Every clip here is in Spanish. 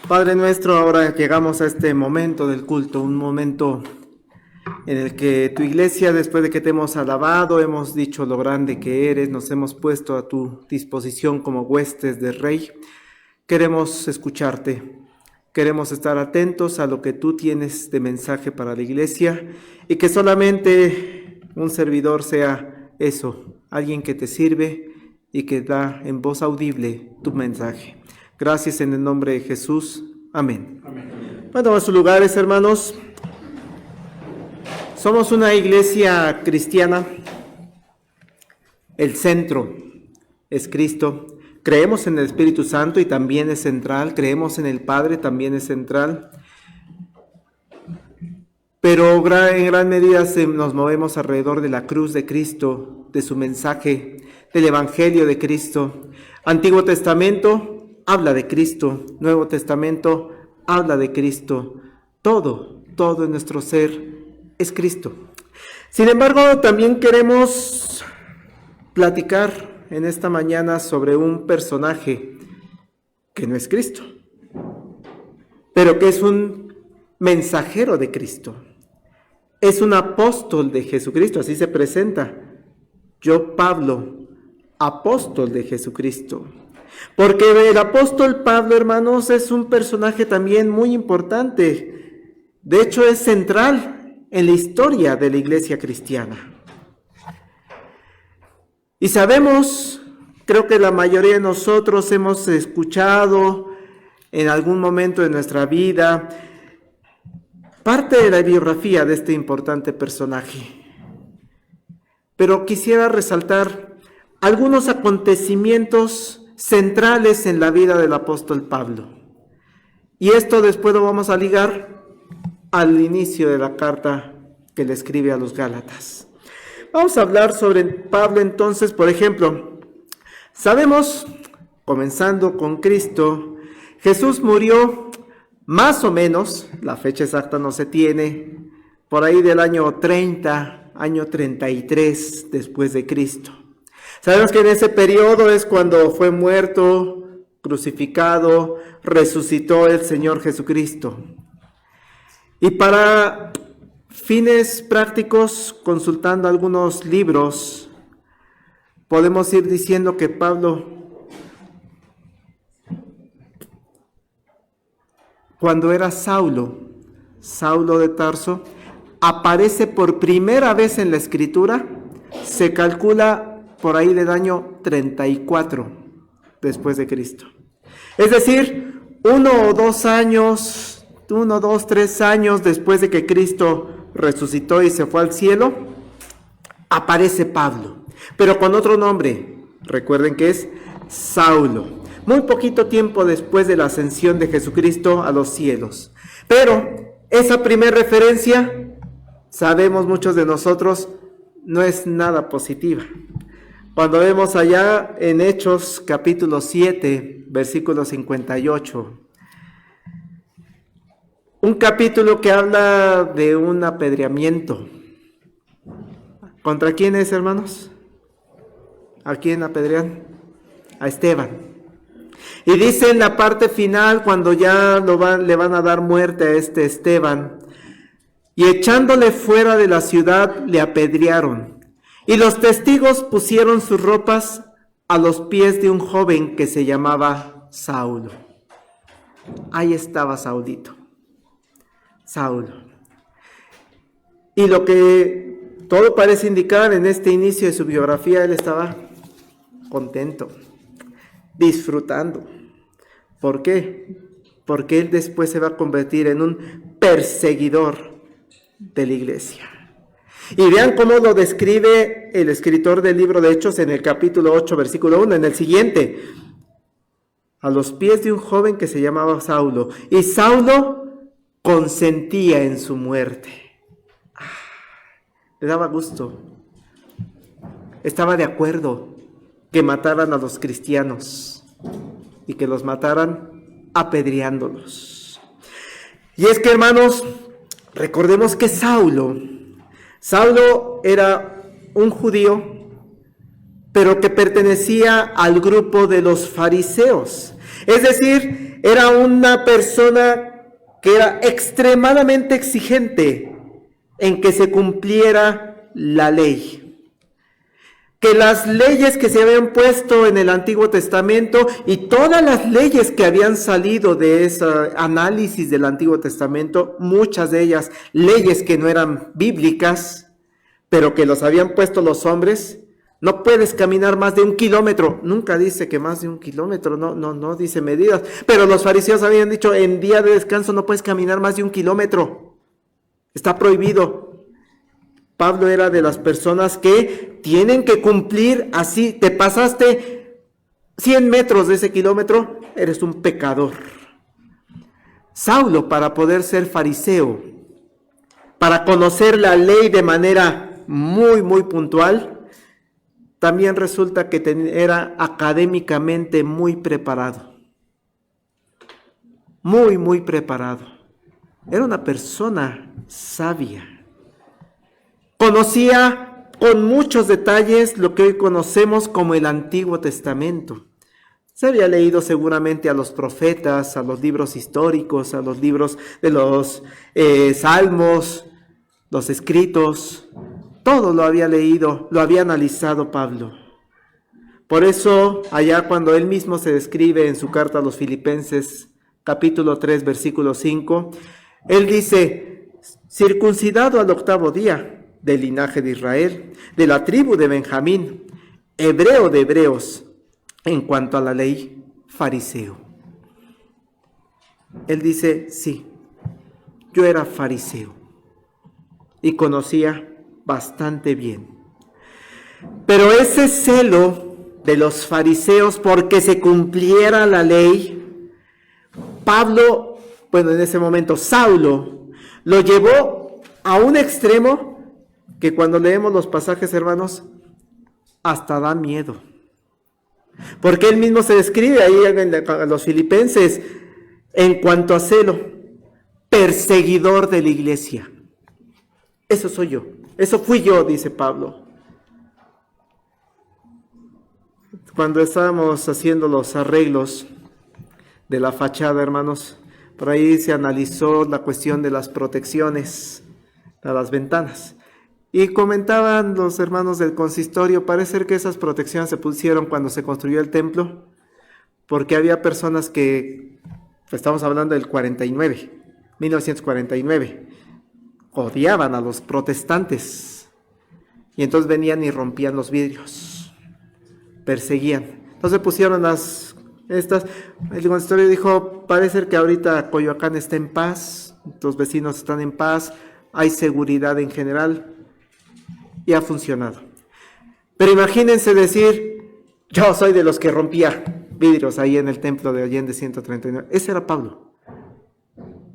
Padre nuestro, ahora llegamos a este momento del culto, un momento en el que tu iglesia, después de que te hemos alabado, hemos dicho lo grande que eres, nos hemos puesto a tu disposición como huestes del Rey. Queremos escucharte, queremos estar atentos a lo que tú tienes de mensaje para la iglesia y que solamente un servidor sea eso, alguien que te sirve y que da en voz audible tu mensaje. Gracias en el nombre de Jesús. Amén. Amén. Bueno, a sus lugares, hermanos. Somos una iglesia cristiana. El centro es Cristo. Creemos en el Espíritu Santo y también es central. Creemos en el Padre, también es central. Pero en gran medida nos movemos alrededor de la cruz de Cristo, de su mensaje, del Evangelio de Cristo. Antiguo Testamento habla de Cristo, Nuevo Testamento habla de Cristo. Todo en nuestro ser es Cristo. Sin embargo, también queremos platicar en esta mañana sobre un personaje que no es Cristo, pero que es un mensajero de Cristo. Es un apóstol de Jesucristo, así se presenta. Yo, Pablo, apóstol de Jesucristo. Porque el apóstol Pablo, hermanos, es un personaje también muy importante. De hecho, es central en la historia de la iglesia cristiana. Y sabemos, creo que la mayoría de nosotros hemos escuchado en algún momento de nuestra vida parte de la biografía de este importante personaje. Pero quisiera resaltar algunos acontecimientos centrales en la vida del apóstol Pablo. Y esto después lo vamos a ligar al inicio de la carta que le escribe a los Gálatas. Vamos a hablar sobre Pablo entonces, por ejemplo. Sabemos, comenzando con Cristo, Jesús murió más o menos, la fecha exacta no se tiene, por ahí del año 30, año 33 después de Cristo. Sabemos que en ese periodo es cuando fue muerto, crucificado, resucitó el Señor Jesucristo. Y para fines prácticos, consultando algunos libros, podemos ir diciendo que Pablo, cuando era Saulo de Tarso, aparece por primera vez en la Escritura, se calcula por ahí del año 34 después de Cristo. Es decir, 1 o 2, 3 años después de que Cristo resucitó y se fue al cielo, aparece Pablo, pero con otro nombre. Recuerden que es Saulo. Muy poquito tiempo después de la ascensión de Jesucristo a los cielos. Pero esa primera referencia, sabemos muchos de nosotros, no es nada positiva. Cuando vemos allá en Hechos capítulo 7, versículo 58, un capítulo que habla de un apedreamiento. ¿Contra quién es, hermanos? ¿A quién apedrean? A Esteban. Y dice en la parte final, cuando ya le van a dar muerte a este Esteban, y echándole fuera de la ciudad le apedrearon. Y los testigos pusieron sus ropas a los pies de un joven que se llamaba Saulo. Ahí estaba Saulo. Y lo que todo parece indicar en este inicio de su biografía, él estaba contento, disfrutando. ¿Por qué? Porque él después se va a convertir en un perseguidor de la iglesia. Y vean cómo lo describe el escritor del libro de Hechos en el capítulo 8, versículo 1, en el siguiente. A los pies de un joven que se llamaba Saulo. Y Saulo consentía en su muerte. le daba gusto. Estaba de acuerdo que mataran a los cristianos y que los mataran apedreándolos. Y es que, hermanos, recordemos que Saulo era un judío, pero que pertenecía al grupo de los fariseos. Es decir, era una persona que era extremadamente exigente en que se cumpliera la ley. Que las leyes que se habían puesto en el Antiguo Testamento y todas las leyes que habían salido de ese análisis del Antiguo Testamento, muchas de ellas leyes que no eran bíblicas, pero que los habían puesto los hombres. No puedes caminar más de 1 kilómetro. Nunca dice que más de 1 kilómetro, no dice medidas. Pero los fariseos habían dicho, en día de descanso no puedes caminar más de 1 kilómetro. Está prohibido. Pablo era de las personas que tienen que cumplir así. Te pasaste 100 metros de ese kilómetro, eres un pecador. Saulo, para poder ser fariseo, para conocer la ley de manera muy, muy puntual, también resulta que era académicamente muy preparado. Muy, muy preparado. Era una persona sabia. Conocía con muchos detalles lo que hoy conocemos como el Antiguo Testamento. Se había leído seguramente a los profetas, a los libros históricos, a los libros de los salmos, los escritos. Todo lo había leído, lo había analizado Pablo. Por eso, allá cuando él mismo se describe en su carta a los Filipenses, capítulo 3, versículo 5, él dice, circuncidado al 8º día, del linaje de Israel, de la tribu de Benjamín, hebreo de hebreos, en cuanto a la ley, fariseo. Él dice, sí, yo era fariseo y conocía bastante bien. Pero ese celo de los fariseos porque se cumpliera la ley, Pablo, en ese momento Saulo, lo llevó a un extremo que cuando leemos los pasajes, hermanos, hasta da miedo. Porque él mismo se describe ahí en los Filipenses en cuanto a celo, perseguidor de la iglesia. Eso soy yo, eso fui yo, dice Pablo. Cuando estábamos haciendo los arreglos de la fachada, hermanos, por ahí se analizó la cuestión de las protecciones a las ventanas. Y comentaban los hermanos del consistorio, parece ser que esas protecciones se pusieron cuando se construyó el templo, porque había personas que, estamos hablando del 1949, odiaban a los protestantes. Y entonces venían y rompían los vidrios, perseguían. Entonces pusieron estas, el consistorio dijo, parece ser que ahorita Coyoacán está en paz, los vecinos están en paz, hay seguridad en general. Y ha funcionado. Pero imagínense decir, yo soy de los que rompía vidrios ahí en el templo de Allende 139. Ese era Pablo,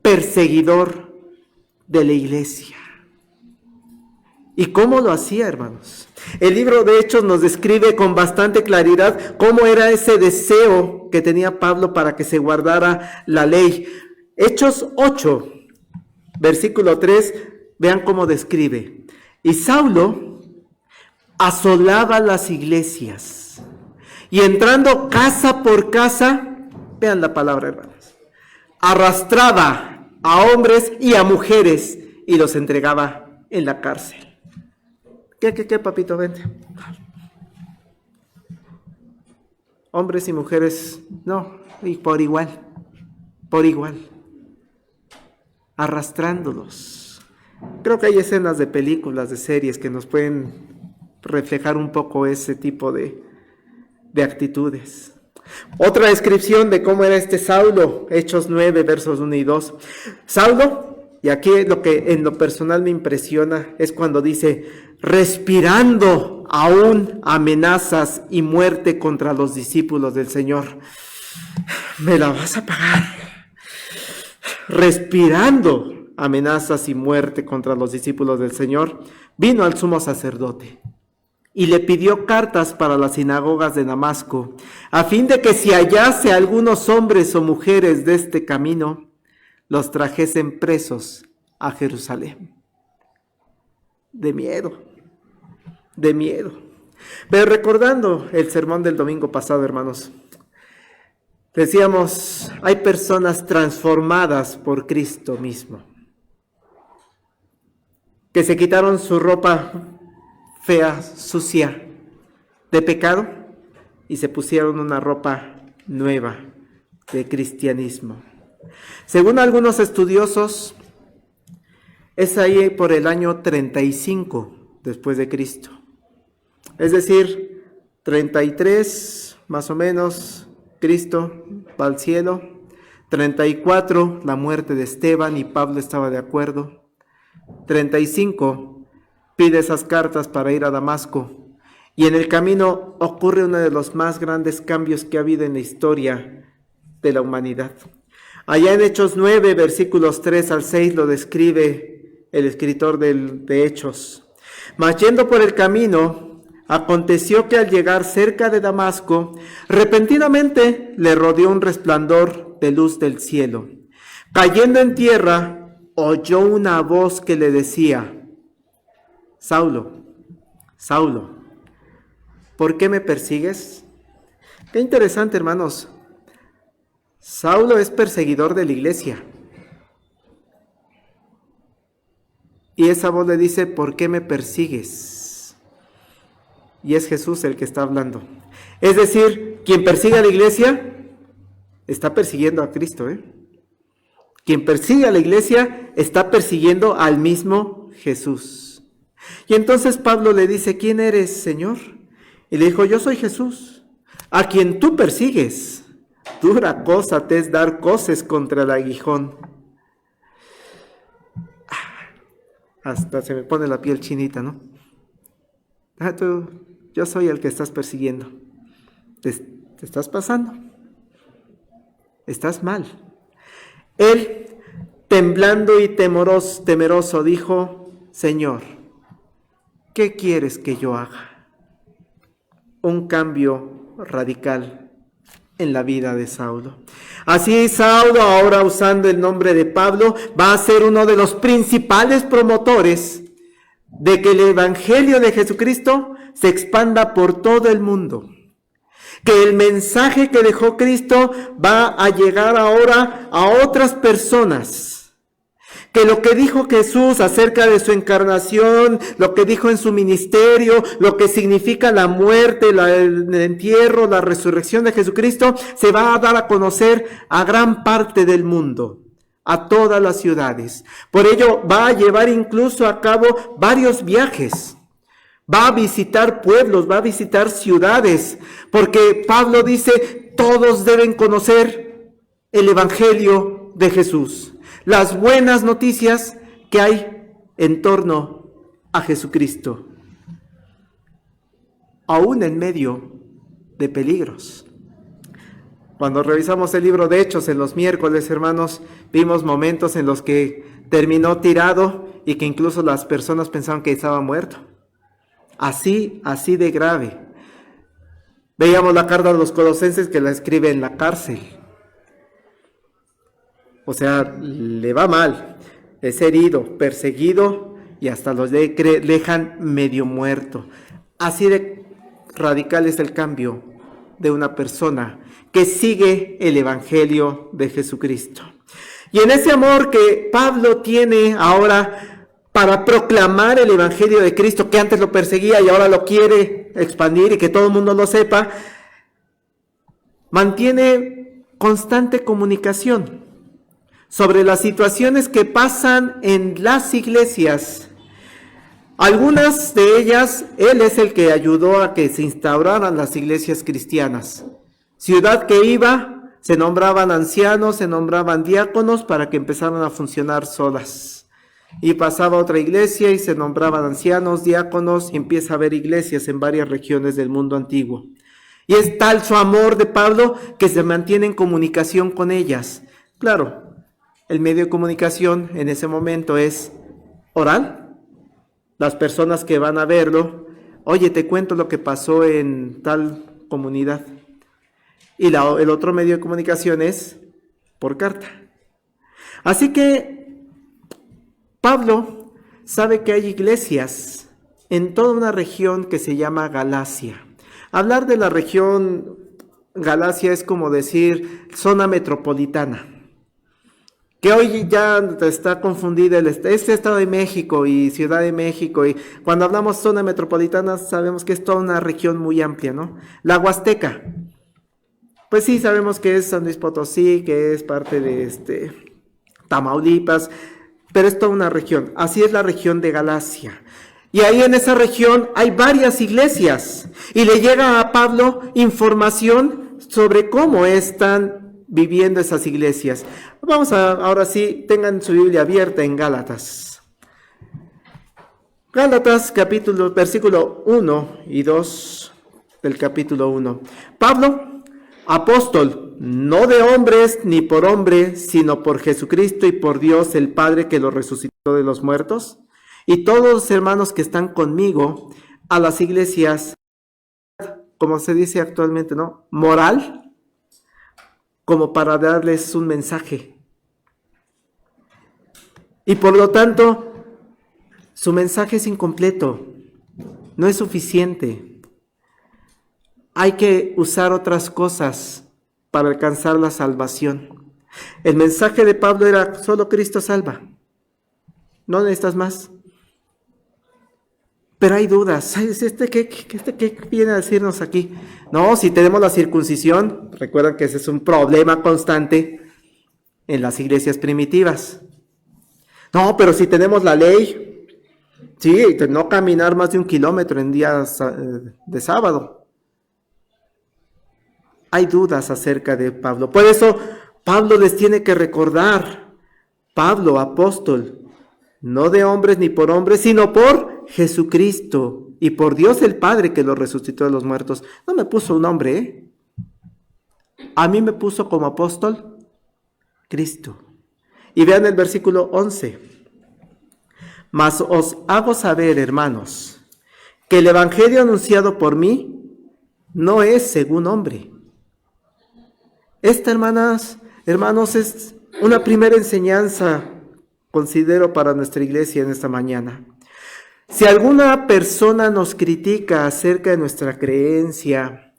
perseguidor de la iglesia. ¿Y cómo lo hacía, hermanos? El libro de Hechos nos describe con bastante claridad cómo era ese deseo que tenía Pablo para que se guardara la ley. Hechos 8, versículo 3, vean cómo describe. Y Saulo asolaba las iglesias y entrando casa por casa, vean la palabra, hermanos, arrastraba a hombres y a mujeres y los entregaba en la cárcel. ¿Qué, papito? Vente. Hombres y mujeres, no, y por igual, arrastrándolos. Creo que hay escenas de películas, de series que nos pueden reflejar un poco ese tipo de actitudes. Otra descripción de cómo era este Saulo, Hechos 9, versos 1 y 2. Saulo, y aquí lo que en lo personal me impresiona es cuando dice, respirando aún amenazas y muerte contra los discípulos del Señor. Me la vas a pagar. Respirando amenazas y muerte contra los discípulos del Señor, vino al sumo sacerdote y le pidió cartas para las sinagogas de Damasco, a fin de que si hallase algunos hombres o mujeres de este camino, los trajesen presos a Jerusalén. De miedo. Pero recordando el sermón del domingo pasado, hermanos, decíamos, hay personas transformadas por Cristo mismo, que se quitaron su ropa fea, sucia, de pecado, y se pusieron una ropa nueva de cristianismo. Según algunos estudiosos, es ahí por el año 35 después de Cristo. Es decir, 33 más o menos, Cristo va al cielo. 34, la muerte de Esteban, y Pablo estaba de acuerdo. 35, pide esas cartas para ir a Damasco. Y en el camino ocurre uno de los más grandes cambios que ha habido en la historia de la humanidad. Allá en Hechos 9, versículos 3 al 6, lo describe el escritor de Hechos. Mas yendo por el camino, aconteció que al llegar cerca de Damasco, repentinamente le rodeó un resplandor de luz del cielo. Cayendo en tierra, oyó una voz que le decía: Saulo, Saulo, ¿por qué me persigues? Qué interesante, hermanos. Saulo es perseguidor de la iglesia. Y esa voz le dice: ¿por qué me persigues? Y es Jesús el que está hablando. Es decir, quien persigue a la iglesia está persiguiendo a Cristo. Quien persigue a la iglesia está persiguiendo al mismo Jesús. Y entonces Pablo le dice: ¿quién eres, Señor? Y le dijo: yo soy Jesús, a quien tú persigues. Dura cosa te es dar coces contra el aguijón. Hasta se me pone la piel chinita, ¿no? Yo soy el que estás persiguiendo. Te estás pasando. Estás mal. Él, temblando y temeroso, dijo: Señor, ¿qué quieres que yo haga? Un cambio radical en la vida de Saulo. Así Saulo, ahora usando el nombre de Pablo, va a ser uno de los principales promotores de que el evangelio de Jesucristo se expanda por todo el mundo. Que el mensaje que dejó Cristo va a llegar ahora a otras personas. Que lo que dijo Jesús acerca de su encarnación, lo que dijo en su ministerio, lo que significa la muerte, el entierro, la resurrección de Jesucristo, se va a dar a conocer a gran parte del mundo, a todas las ciudades. Por ello va a llevar incluso a cabo varios viajes. Va a visitar pueblos, va a visitar ciudades, porque Pablo dice: todos deben conocer el evangelio de Jesús. Las buenas noticias que hay en torno a Jesucristo, aún en medio de peligros. Cuando revisamos el libro de Hechos en los miércoles, hermanos, vimos momentos en los que terminó tirado y que incluso las personas pensaban que estaba muerto. Así de grave. Veíamos la carta de los Colosenses que la escribe en la cárcel. O sea, le va mal, es herido, perseguido y hasta los dejan medio muerto. Así de radical es el cambio de una persona que sigue el evangelio de Jesucristo. Y en ese amor que Pablo tiene ahora para proclamar el evangelio de Cristo, que antes lo perseguía y ahora lo quiere expandir y que todo el mundo lo sepa, mantiene constante comunicación sobre las situaciones que pasan en las iglesias. Algunas de ellas, él es el que ayudó a que se instauraran las iglesias cristianas. Ciudad que iba, se nombraban ancianos, se nombraban diáconos para que empezaran a funcionar solas. Y pasaba a otra iglesia y se nombraban ancianos, diáconos, y empieza a haber iglesias en varias regiones del mundo antiguo. Y es tal su amor de Pablo que se mantiene en comunicación con ellas. Claro, El medio de comunicación en ese momento es oral. Las personas que van a verlo, oye, te cuento lo que pasó en tal comunidad. Y el otro medio de comunicación es por carta. Así que Pablo sabe que hay iglesias en toda una región que se llama Galacia. Hablar de la región Galacia es como decir zona metropolitana, que hoy ya está confundida este Estado de México y Ciudad de México, y cuando hablamos zona metropolitana sabemos que es toda una región muy amplia, ¿no? La Huasteca, pues sí, sabemos que es San Luis Potosí, que es parte de Tamaulipas, pero es toda una región. Así es la región de Galacia. Y ahí en esa región hay varias iglesias. Y le llega a Pablo información sobre cómo están viviendo esas iglesias. Ahora sí, tengan su Biblia abierta en Gálatas. Gálatas, versículo 1 y 2 del capítulo 1. Pablo, apóstol, no de hombres ni por hombre, sino por Jesucristo y por Dios el Padre que lo resucitó de los muertos, y todos los hermanos que están conmigo, a las iglesias, como se dice actualmente, ¿no? Moral, como para darles un mensaje. Y por lo tanto, su mensaje es incompleto, no es suficiente. Hay que usar otras cosas para alcanzar la salvación. El mensaje de Pablo era: solo Cristo salva, no necesitas más. Pero hay dudas. ¿Qué viene a decirnos aquí? No, si tenemos la circuncisión, recuerdan que ese es un problema constante en las iglesias primitivas. No, pero si tenemos la ley, sí, no caminar más de 1 kilómetro en días de sábado. Hay dudas acerca de Pablo. Por eso Pablo les tiene que recordar: Pablo, apóstol, no de hombres ni por hombres, sino por Jesucristo y por Dios el Padre que lo resucitó de los muertos. No me puso un nombre, ¿eh? A mí me puso como apóstol Cristo. Y vean el versículo 11. Mas os hago saber, hermanos, que el evangelio anunciado por mí no es según hombre. Esta, hermanos, es una primera enseñanza, considero, para nuestra iglesia en esta mañana. Si alguna persona nos critica acerca de nuestra creencia,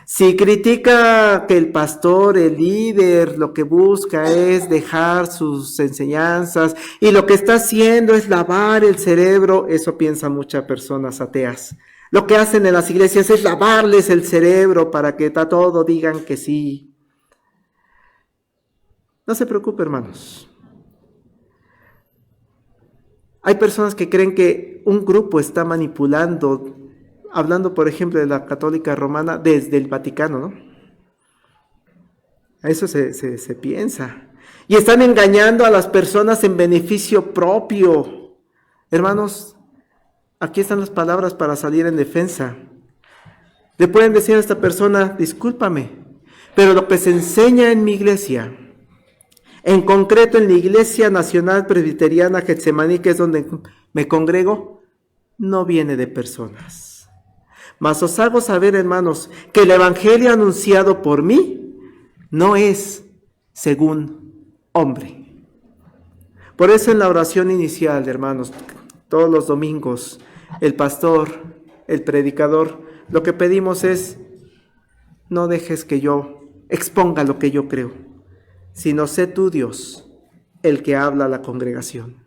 si critica que el pastor, el líder, lo que busca es dejar sus enseñanzas y lo que está haciendo es lavar el cerebro, eso piensan muchas personas ateas. Lo que hacen en las iglesias es lavarles el cerebro para que a todo digan que sí. No se preocupe, hermanos. Hay personas que creen que un grupo está manipulando, hablando por ejemplo de la católica romana desde el Vaticano, ¿no? A eso se piensa. Y están engañando a las personas en beneficio propio. Hermanos, aquí están las palabras para salir en defensa. Le pueden decir a esta persona: discúlpame, pero lo que se enseña en mi iglesia, en concreto en la Iglesia Nacional Presbiteriana Getsemaní, que es donde me congrego, no viene de personas. Mas os hago saber, hermanos, que el evangelio anunciado por mí no es según hombre. Por eso en la oración inicial, hermanos, todos los domingos, el pastor, el predicador, lo que pedimos es: no dejes que yo exponga lo que yo creo, sino sé tú, Dios, el que habla a la congregación.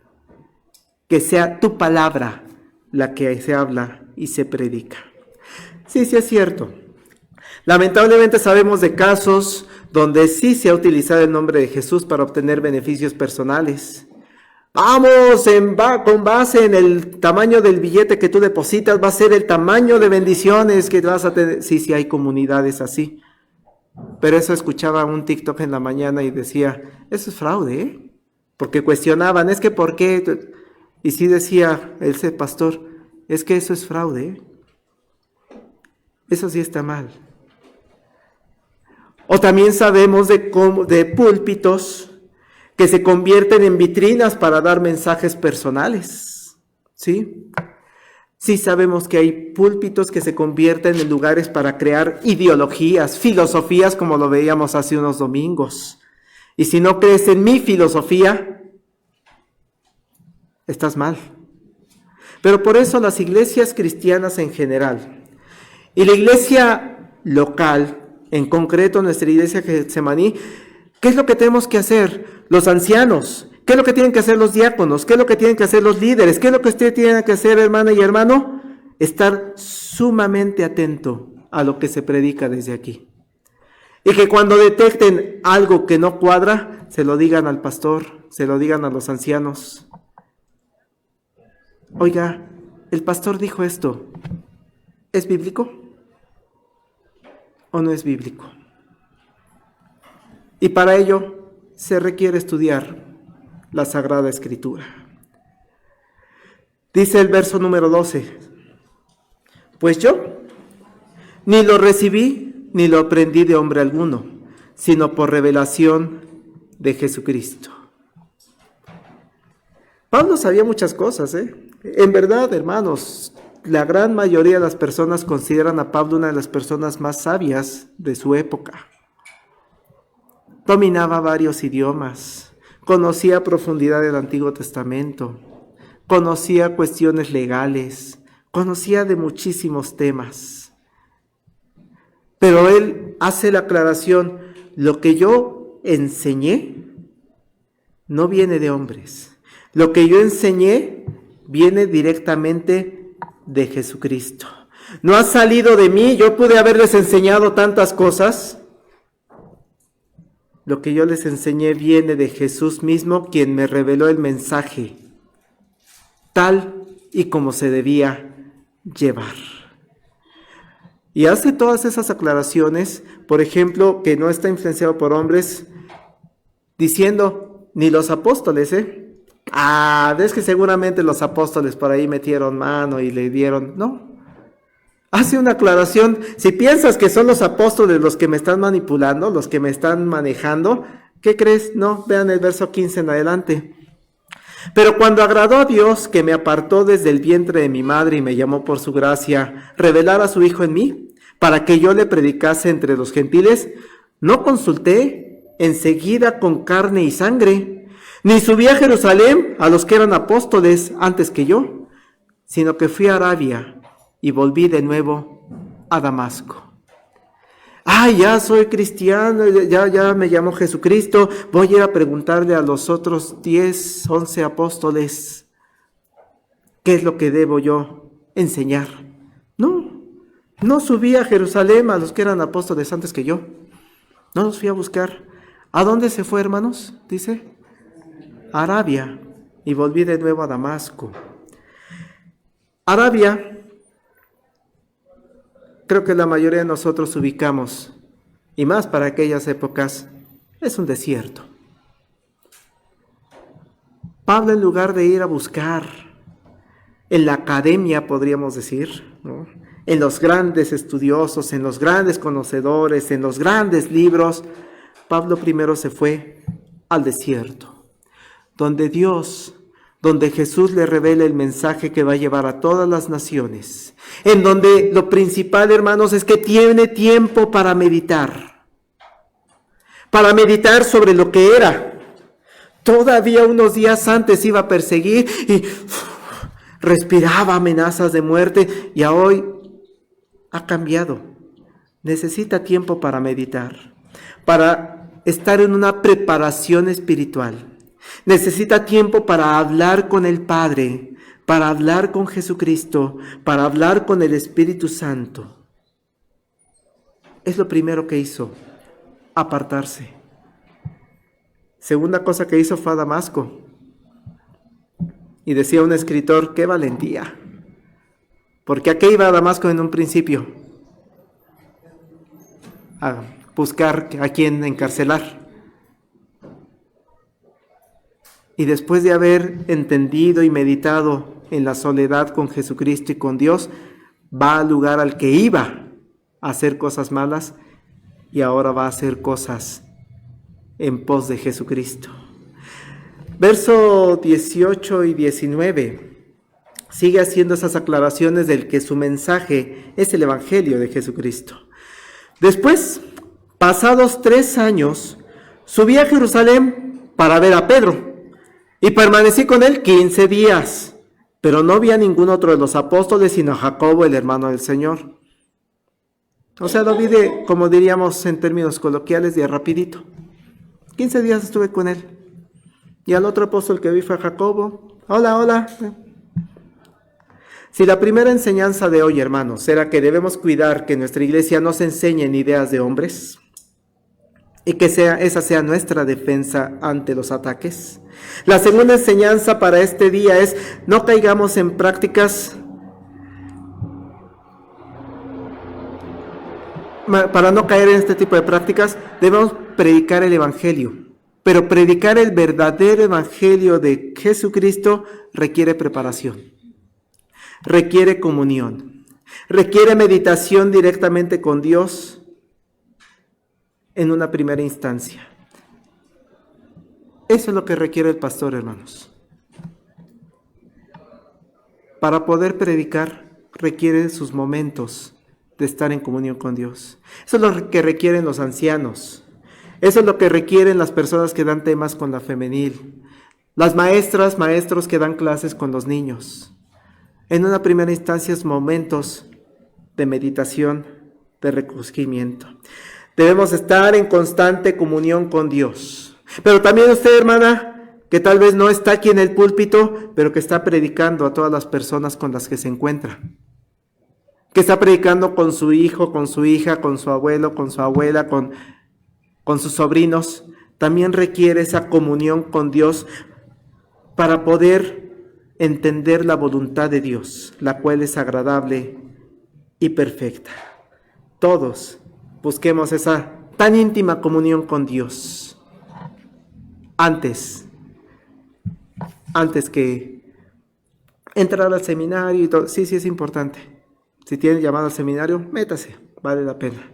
Que sea tu palabra la que se habla y se predica. Sí, es cierto. Lamentablemente sabemos de casos donde sí se ha utilizado el nombre de Jesús para obtener beneficios personales. Vamos, con base en el tamaño del billete que tú depositas, va a ser el tamaño de bendiciones que vas a tener. Sí, hay comunidades así. Pero eso escuchaba un TikTok en la mañana y decía: eso es fraude, ¿eh? Porque cuestionaban: es que ¿por qué? Y sí decía ese pastor: es que eso es fraude, ¿eh? Eso sí está mal. O también sabemos de púlpitos que se convierten en vitrinas para dar mensajes personales, ¿sí? Sí sabemos que hay púlpitos que se convierten en lugares para crear ideologías, filosofías, como lo veíamos hace unos domingos. Y si no crees en mi filosofía, estás mal. Pero por eso las iglesias cristianas en general, y la iglesia local, en concreto nuestra iglesia Getsemaní, ¿qué es lo que tenemos que hacer? Los ancianos, ¿qué es lo que tienen que hacer los diáconos? ¿Qué es lo que tienen que hacer los líderes? ¿Qué es lo que usted tiene que hacer, hermana y hermano? Estar sumamente atento a lo que se predica desde aquí. Y que cuando detecten algo que no cuadra, se lo digan al pastor, se lo digan a los ancianos. Oiga, el pastor dijo esto, ¿es bíblico o no es bíblico? Y para ello se requiere estudiar la Sagrada Escritura. Dice el verso número 12, pues yo ni lo recibí ni lo aprendí de hombre alguno, sino por revelación de Jesucristo. Pablo sabía muchas cosas, En verdad, hermanos, la gran mayoría de las personas consideran a Pablo una de las personas más sabias de su época. Dominaba varios idiomas, conocía a profundidad el Antiguo Testamento, conocía cuestiones legales, conocía de muchísimos temas. Pero él hace la aclaración, lo que yo enseñé no viene de hombres. Lo que yo enseñé viene directamente de Jesucristo. No ha salido de mí, yo pude haberles enseñado tantas cosas. Lo que yo les enseñé viene de Jesús mismo, quien me reveló el mensaje, tal y como se debía llevar. Y hace todas esas aclaraciones, por ejemplo, que no está influenciado por hombres, diciendo, ni los apóstoles, es que seguramente los apóstoles por ahí metieron mano y le dieron, no. Hace una aclaración, si piensas que son los apóstoles los que me están manipulando, los que me están manejando, ¿qué crees? No, vean el verso 15 en adelante. Pero cuando agradó a Dios, que me apartó desde el vientre de mi madre y me llamó por su gracia, revelar a su Hijo en mí, para que yo le predicase entre los gentiles, no consulté enseguida con carne y sangre, ni subí a Jerusalén a los que eran apóstoles antes que yo, sino que fui a Arabia y volví de nuevo a Damasco. Ya soy cristiano, ya me llamo Jesucristo, voy a ir a preguntarle a los otros 10, 11 apóstoles, ¿qué es lo que debo yo enseñar? No subí a Jerusalén a los que eran apóstoles antes que yo, no los fui a buscar. ¿A dónde se fue, hermanos? Dice, a Arabia, y volví de nuevo a Damasco. Arabia, creo que la mayoría de nosotros ubicamos, y más para aquellas épocas, es un desierto. Pablo, en lugar de ir a buscar en la academia, podríamos decir, ¿no?, en los grandes estudiosos, en los grandes conocedores, en los grandes libros, Pablo primero se fue al desierto, donde Jesús le revela el mensaje que va a llevar a todas las naciones, en donde lo principal, hermanos, es que tiene tiempo para meditar sobre lo que era. Todavía unos días antes iba a perseguir y respiraba amenazas de muerte, y hoy ha cambiado. Necesita tiempo para meditar, para estar en una preparación espiritual. Necesita tiempo para hablar con el Padre, para hablar con Jesucristo, para hablar con el Espíritu Santo. Es lo primero que hizo, apartarse. Segunda cosa que hizo fue a Damasco. Y decía un escritor, ¡qué valentía! Porque ¿a qué iba a Damasco en un principio? A buscar a quién encarcelar. Y después de haber entendido y meditado en la soledad con Jesucristo y con Dios, va al lugar al que iba a hacer cosas malas, y ahora va a hacer cosas en pos de Jesucristo. Verso 18 y 19 sigue haciendo esas aclaraciones del que su mensaje es el Evangelio de Jesucristo. Después, pasados 3 años, subí a Jerusalén para ver a Pedro y permanecí con él 15 días, pero no vi a ningún otro de los apóstoles sino a Jacobo, el hermano del Señor. O sea, lo vi como diríamos en términos coloquiales, de rapidito. 15 días estuve con él. Y al otro apóstol que vi fue a Jacobo. Hola, hola. Si la primera enseñanza de hoy, hermanos, era que debemos cuidar que nuestra iglesia no se enseñe en ideas de hombres y que esa sea nuestra defensa ante los ataques. La segunda enseñanza para este día es: no caigamos en prácticas. Para no caer en este tipo de prácticas, debemos predicar el Evangelio. Pero predicar el verdadero Evangelio de Jesucristo requiere preparación, requiere comunión, requiere meditación directamente con Dios en una primera instancia. Eso es lo que requiere el pastor, hermanos. Para poder predicar requiere sus momentos de estar en comunión con Dios. Eso es lo que requieren los ancianos. Eso es lo que requieren las personas que dan temas con la femenil. Las maestras, maestros que dan clases con los niños. En una primera instancia es momentos de meditación, de recogimiento. Debemos estar en constante comunión con Dios. Pero también usted, hermana, que tal vez no está aquí en el púlpito, pero que está predicando a todas las personas con las que se encuentra. Que está predicando con su hijo, con su hija, con su abuelo, con su abuela, con sus sobrinos. También requiere esa comunión con Dios para poder entender la voluntad de Dios, la cual es agradable y perfecta. Todos busquemos esa tan íntima comunión con Dios antes que entrar al seminario y todo. Sí, es importante. Si tienen llamado al seminario, métase, vale la pena.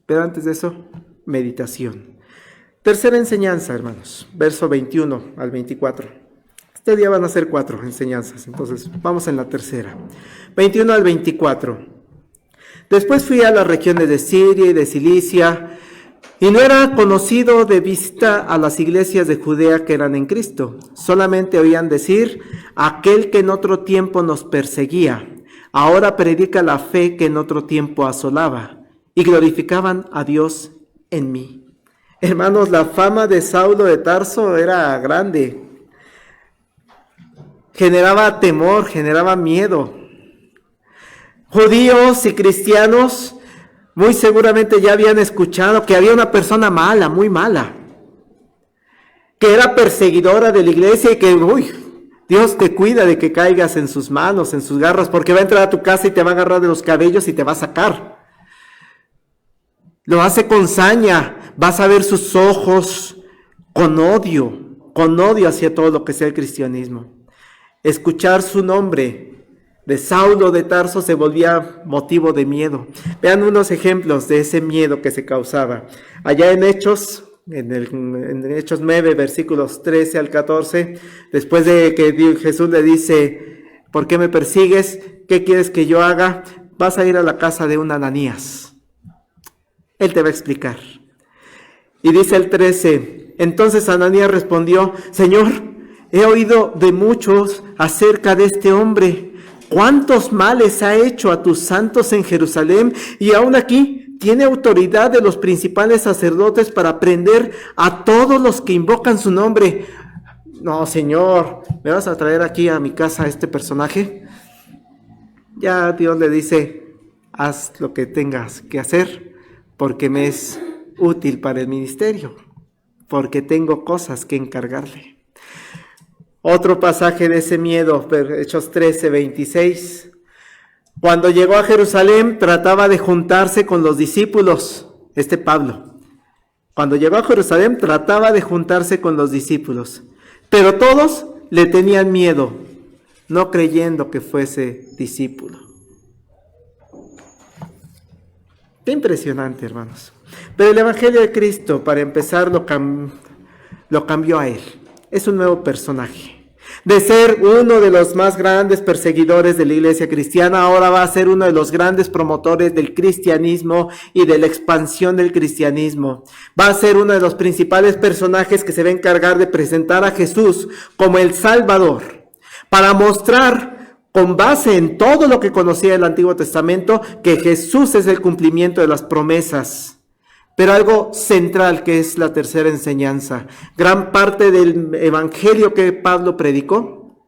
Pero antes de eso, meditación. Tercera enseñanza, hermanos, verso 21 al 24. Este día van a ser 4 enseñanzas, entonces vamos en la tercera. 21 al 24. Después fui a las regiones de Siria y de Cilicia, y no era conocido de vista a las iglesias de Judea que eran en Cristo. Solamente oían decir: aquel que en otro tiempo nos perseguía, ahora predica la fe que en otro tiempo asolaba, y glorificaban a Dios en mí. Hermanos, la fama de Saulo de Tarso era grande. Generaba temor, generaba miedo. Judíos y cristianos muy seguramente ya habían escuchado que había una persona mala, muy mala, que era perseguidora de la iglesia y que, Dios te cuida de que caigas en sus manos, en sus garras, porque va a entrar a tu casa y te va a agarrar de los cabellos y te va a sacar. Lo hace con saña, vas a ver sus ojos con odio hacia todo lo que sea el cristianismo. Escuchar su nombre de Saulo de Tarso se volvía motivo de miedo. Vean unos ejemplos de ese miedo que se causaba. Allá en Hechos, en Hechos 9, versículos 13 al 14, después de que Jesús le dice: ¿por qué me persigues? ¿Qué quieres que yo haga? Vas a ir a la casa de un Ananías. Él te va a explicar. Y dice el 13, entonces Ananías respondió: Señor, he oído de muchos acerca de este hombre. ¿Cuántos males ha hecho a tus santos en Jerusalén? Y aún aquí tiene autoridad de los principales sacerdotes para prender a todos los que invocan su nombre. No, Señor, ¿me vas a traer aquí a mi casa a este personaje? Ya Dios le dice: haz lo que tengas que hacer, porque me es útil para el ministerio, porque tengo cosas que encargarle. Otro pasaje de ese miedo, Hechos 13, 26. Cuando llegó a Jerusalén, trataba de juntarse con los discípulos. Pablo. Cuando llegó a Jerusalén, trataba de juntarse con los discípulos. Pero todos le tenían miedo, no creyendo que fuese discípulo. Qué impresionante, hermanos. Pero el Evangelio de Cristo, para empezar, lo cambió a él. es un nuevo personaje. De ser uno de los más grandes perseguidores de la iglesia cristiana, ahora va a ser uno de los grandes promotores del cristianismo y de la expansión del cristianismo. Va a ser uno de los principales personajes que se va a encargar de presentar a Jesús como el Salvador, para mostrar, con base en todo lo que conocía del Antiguo Testamento, que Jesús es el cumplimiento de las promesas. Pero algo central, que es la tercera enseñanza. Gran parte del evangelio que Pablo predicó,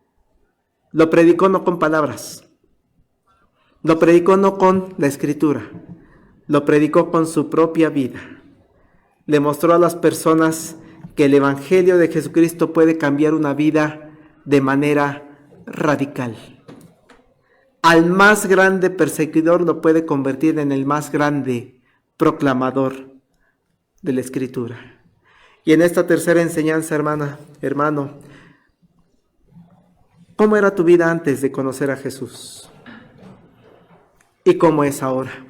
lo predicó no con palabras, lo predicó no con la escritura, lo predicó con su propia vida. Le mostró a las personas que el evangelio de Jesucristo puede cambiar una vida de manera radical. Al más grande perseguidor lo puede convertir en el más grande proclamador de la Escritura. Y en esta tercera enseñanza, hermano, ¿cómo era tu vida antes de conocer a Jesús? ¿Y cómo es ahora?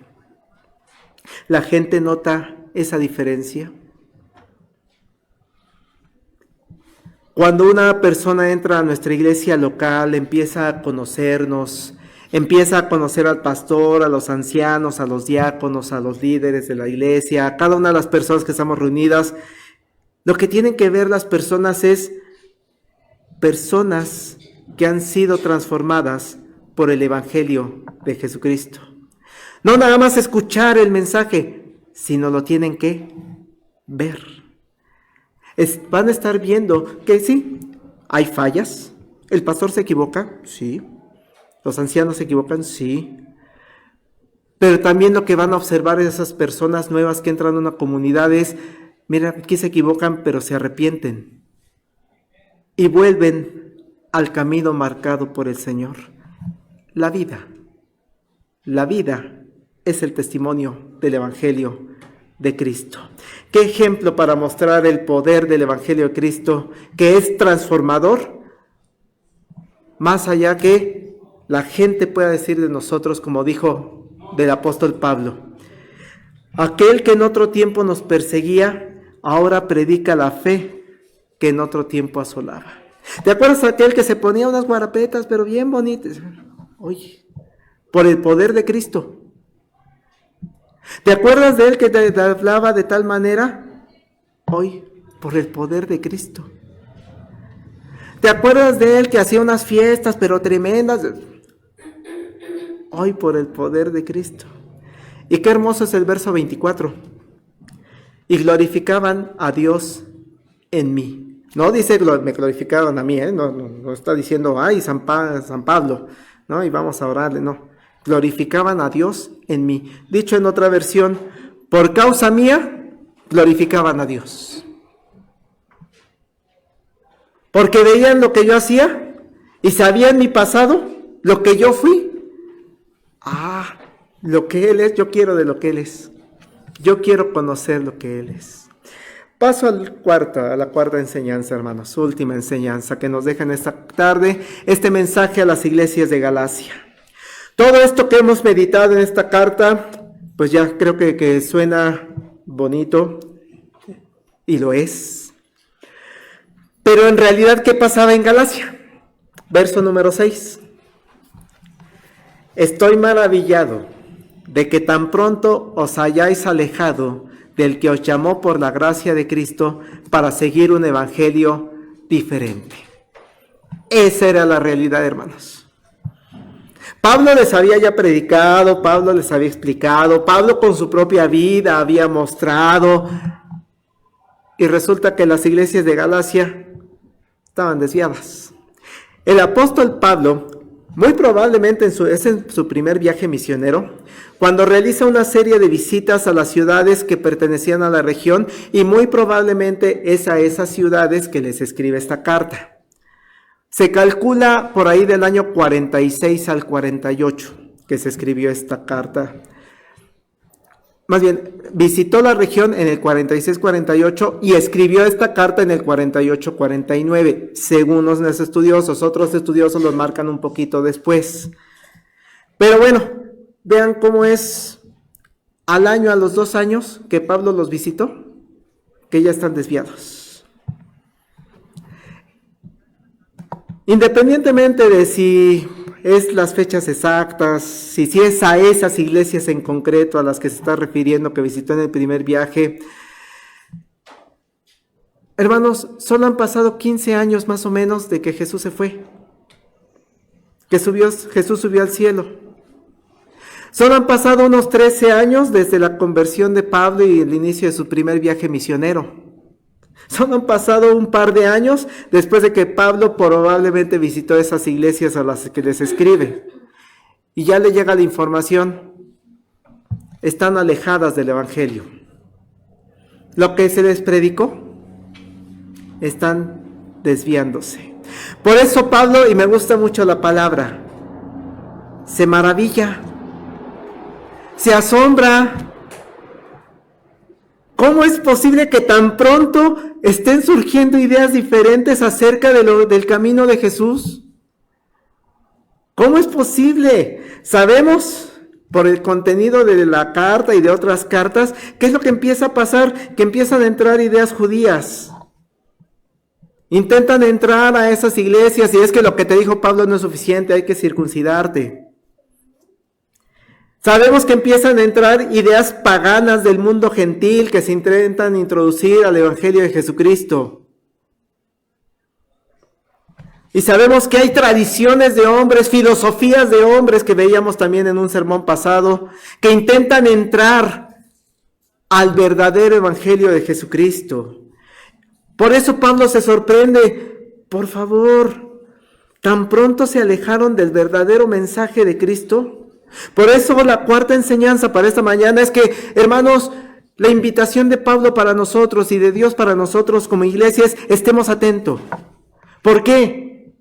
¿La gente nota esa diferencia? Cuando una persona entra a nuestra iglesia local, empieza a conocernos, empieza a conocer al pastor, a los ancianos, a los diáconos, a los líderes de la iglesia, a cada una de las personas que estamos reunidas. Lo que tienen que ver las personas es personas que han sido transformadas por el Evangelio de Jesucristo. No nada más escuchar el mensaje, sino lo tienen que ver. Van a estar viendo que sí, hay fallas. ¿El pastor se equivoca? Sí. ¿Los ancianos se equivocan? Sí. Pero también lo que van a observar es esas personas nuevas que entran a una comunidad es, mira, aquí se equivocan, pero se arrepienten y vuelven al camino marcado por el Señor. La vida es el testimonio del Evangelio de Cristo. ¿Qué ejemplo para mostrar el poder del Evangelio de Cristo, que es transformador? Más allá que la gente pueda decir de nosotros, como dijo del apóstol Pablo, aquel que en otro tiempo nos perseguía, ahora predica la fe que en otro tiempo asolaba. ¿Te acuerdas de aquel que se ponía unas guarapetas, pero bien bonitas? Oye, por el poder de Cristo. ¿Te acuerdas de él que te hablaba de tal manera? Hoy, por el poder de Cristo. ¿Te acuerdas de él que hacía unas fiestas, pero tremendas? Hoy, por el poder de Cristo. Y qué hermoso es el verso 24. Y glorificaban a Dios en mí. No dice me glorificaban a mí, no está diciendo, ay, San Pablo, ¿no? Y vamos a orarle, no. Glorificaban a Dios en mí. Dicho en otra versión, por causa mía, glorificaban a Dios. Porque veían lo que yo hacía y sabían mi pasado, lo que yo fui. Lo que Él es, yo quiero de lo que Él es. Yo quiero conocer lo que Él es. Paso a la cuarta enseñanza, hermanos, última enseñanza que nos deja en esta tarde, este mensaje a las iglesias de Galacia. Todo esto que hemos meditado en esta carta, pues ya creo que suena bonito, y lo es. Pero en realidad, ¿qué pasaba en Galacia? Verso número 6. Estoy maravillado de que tan pronto os hayáis alejado del que os llamó por la gracia de Cristo para seguir un evangelio diferente. Esa era la realidad, hermanos. Pablo les había ya predicado, Pablo les había explicado, Pablo con su propia vida había mostrado, y resulta que las iglesias de Galacia estaban desviadas. El apóstol Pablo, muy probablemente es en su primer viaje misionero, cuando realiza una serie de visitas a las ciudades que pertenecían a la región, y muy probablemente es a esas ciudades que les escribe esta carta. Se calcula por ahí del año 46 al 48 que se escribió esta carta. Más bien, visitó la región en el 46-48 y escribió esta carta en el 48-49, según los estudiosos. Otros estudiosos lo marcan un poquito después. Pero bueno, vean cómo es al año, a los 2 años que Pablo los visitó, que ya están desviados. Independientemente de si es las fechas exactas, si es a esas iglesias en concreto a las que se está refiriendo que visitó en el primer viaje, hermanos, solo han pasado 15 años más o menos de que Jesús se fue, que Jesús subió al cielo. Solo han pasado unos 13 años desde la conversión de Pablo y el inicio de su primer viaje misionero. Solo han pasado un par de años después de que Pablo probablemente visitó esas iglesias a las que les escribe. Y ya le llega la información. Están alejadas del Evangelio. Lo que se les predicó, están desviándose. Por eso Pablo, y me gusta mucho la palabra, se maravilla, se asombra. ¿Cómo es posible que tan pronto estén surgiendo ideas diferentes acerca del camino de Jesús? ¿Cómo es posible? Sabemos por el contenido de la carta y de otras cartas, ¿qué es lo que empieza a pasar? Que empiezan a entrar ideas judías. Intentan entrar a esas iglesias y es que lo que te dijo Pablo no es suficiente, hay que circuncidarte. Sabemos que empiezan a entrar ideas paganas del mundo gentil que se intentan introducir al Evangelio de Jesucristo. Y sabemos que hay tradiciones de hombres, filosofías de hombres que veíamos también en un sermón pasado, que intentan entrar al verdadero Evangelio de Jesucristo. Por eso Pablo se sorprende, por favor, ¿tan pronto se alejaron del verdadero mensaje de Cristo? Por eso la cuarta enseñanza para esta mañana es que, hermanos, la invitación de Pablo para nosotros y de Dios para nosotros como iglesia es estemos atentos. ¿Por qué?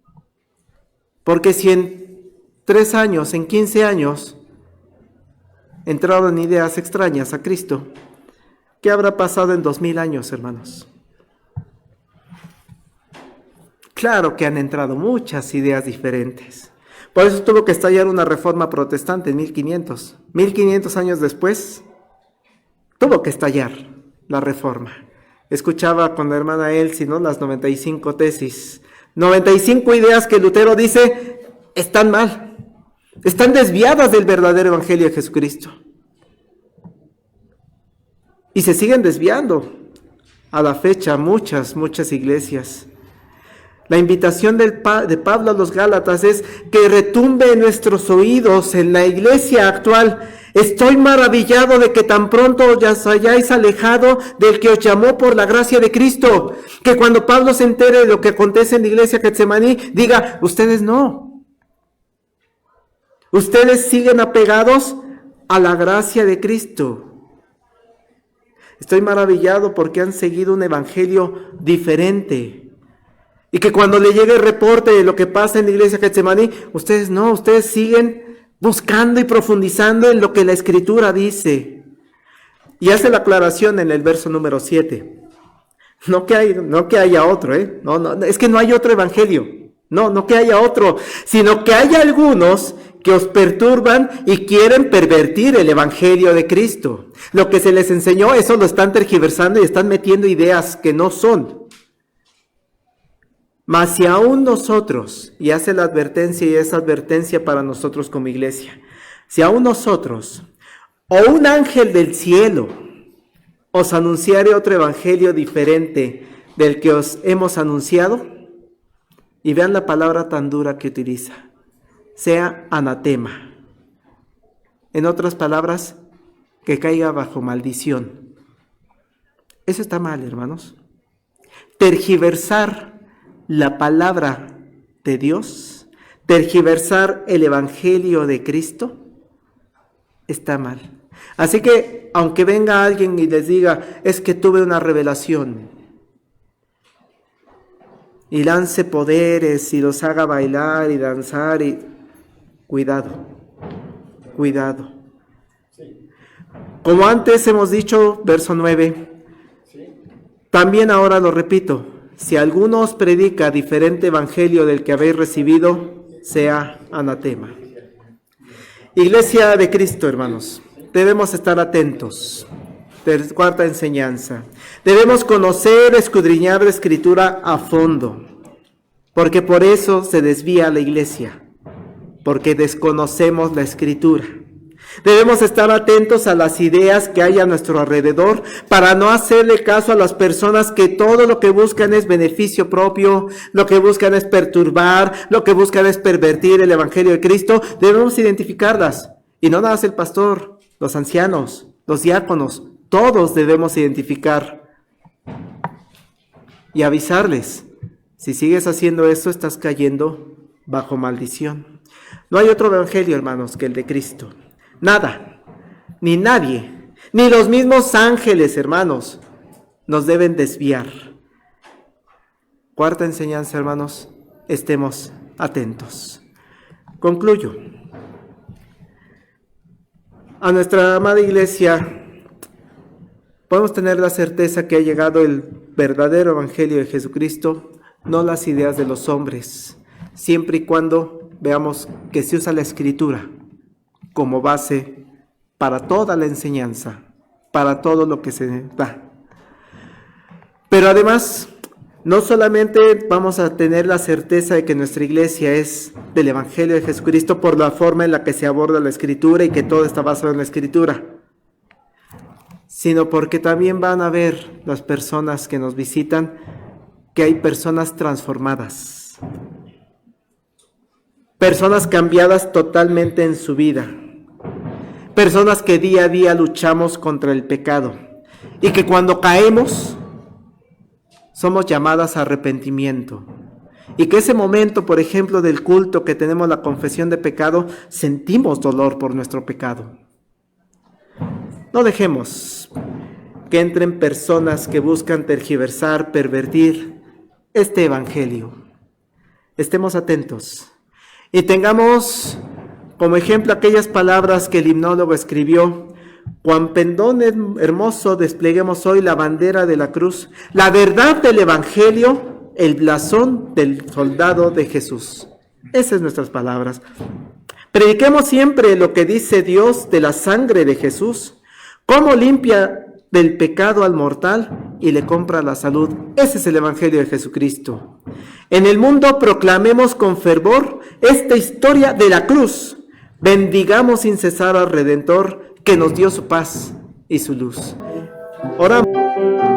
Porque si en 3 años, en 15 años, entraron ideas extrañas a Cristo, ¿qué habrá pasado en 2000 años, hermanos? Claro que han entrado muchas ideas diferentes. Por eso tuvo que estallar una reforma protestante en 1500. 1500 años después, tuvo que estallar la reforma. Escuchaba con la hermana Elsie, ¿no? Las 95 tesis. 95 ideas que Lutero dice están mal. Están desviadas del verdadero Evangelio de Jesucristo. Y se siguen desviando. A la fecha, muchas iglesias. La invitación de Pablo a los Gálatas es que retumbe en nuestros oídos en la iglesia actual. Estoy maravillado de que tan pronto ya os hayáis alejado del que os llamó por la gracia de Cristo. Que cuando Pablo se entere de lo que acontece en la iglesia Getsemaní, diga, ustedes no. Ustedes siguen apegados a la gracia de Cristo. Estoy maravillado porque han seguido un evangelio diferente. Y que cuando le llegue el reporte de lo que pasa en la iglesia Getsemaní, ustedes no, ustedes siguen buscando y profundizando en lo que la Escritura dice. Y hace la aclaración en el verso número 7. No que haya otro, No, es que no hay otro evangelio. No que haya otro, sino que hay algunos que os perturban y quieren pervertir el evangelio de Cristo. Lo que se les enseñó, eso lo están tergiversando y están metiendo ideas que no son. Mas si aún nosotros, y hace la advertencia y esa advertencia para nosotros como iglesia, si aún nosotros o un ángel del cielo os anunciare otro evangelio diferente del que os hemos anunciado, y vean la palabra tan dura que utiliza, sea anatema. En otras palabras, que caiga bajo maldición. Eso está mal, hermanos. Tergiversar la palabra de Dios, tergiversar el evangelio de Cristo, está mal. Así que, aunque venga alguien y les diga, es que tuve una revelación, y lance poderes y los haga bailar y danzar, cuidado. Como antes hemos dicho, verso 9, también ahora lo repito, si alguno os predica diferente evangelio del que habéis recibido, sea anatema. Iglesia de Cristo, hermanos, debemos estar atentos. Cuarta enseñanza. Debemos conocer, escudriñar la Escritura a fondo. porque por eso se desvía la iglesia, porque desconocemos la Escritura. Debemos estar atentos a las ideas que hay a nuestro alrededor para no hacerle caso a las personas que todo lo que buscan es beneficio propio, lo que buscan es perturbar, lo que buscan es pervertir el Evangelio de Cristo. Debemos identificarlas. Y no nada más el pastor, los ancianos, los diáconos, todos debemos identificar y avisarles. Si sigues haciendo eso, estás cayendo bajo maldición. No hay otro evangelio, hermanos, que el de Cristo. Nada, ni nadie, ni los mismos ángeles, hermanos, nos deben desviar. Cuarta enseñanza, hermanos, estemos atentos. Concluyo. A nuestra amada iglesia podemos tener la certeza que ha llegado el verdadero evangelio de Jesucristo, no las ideas de los hombres, siempre y cuando veamos que se usa la Escritura como base para toda la enseñanza, para todo lo que se da. Pero además, no solamente vamos a tener la certeza de que nuestra iglesia es del Evangelio de Jesucristo por la forma en la que se aborda la Escritura y que todo está basado en la Escritura, sino porque también van a ver las personas que nos visitan que hay personas transformadas, personas cambiadas totalmente en su vida, personas que día a día luchamos contra el pecado y que cuando caemos somos llamadas a arrepentimiento. Y que ese momento, por ejemplo, del culto que tenemos la confesión de pecado, sentimos dolor por nuestro pecado. No dejemos que entren personas que buscan tergiversar, pervertir este evangelio. Estemos atentos y tengamos como ejemplo aquellas palabras que el himnólogo escribió: cuán pendón hermoso despleguemos hoy la bandera de la cruz, la verdad del evangelio, el blasón del soldado de Jesús. Esas son nuestras palabras. Prediquemos siempre lo que dice Dios de la sangre de Jesús, cómo limpia del pecado al mortal y le compra la salud. Ese es el evangelio de Jesucristo. En el mundo proclamemos con fervor esta historia de la cruz. Bendigamos sin cesar al Redentor que nos dio su paz y su luz. Oramos.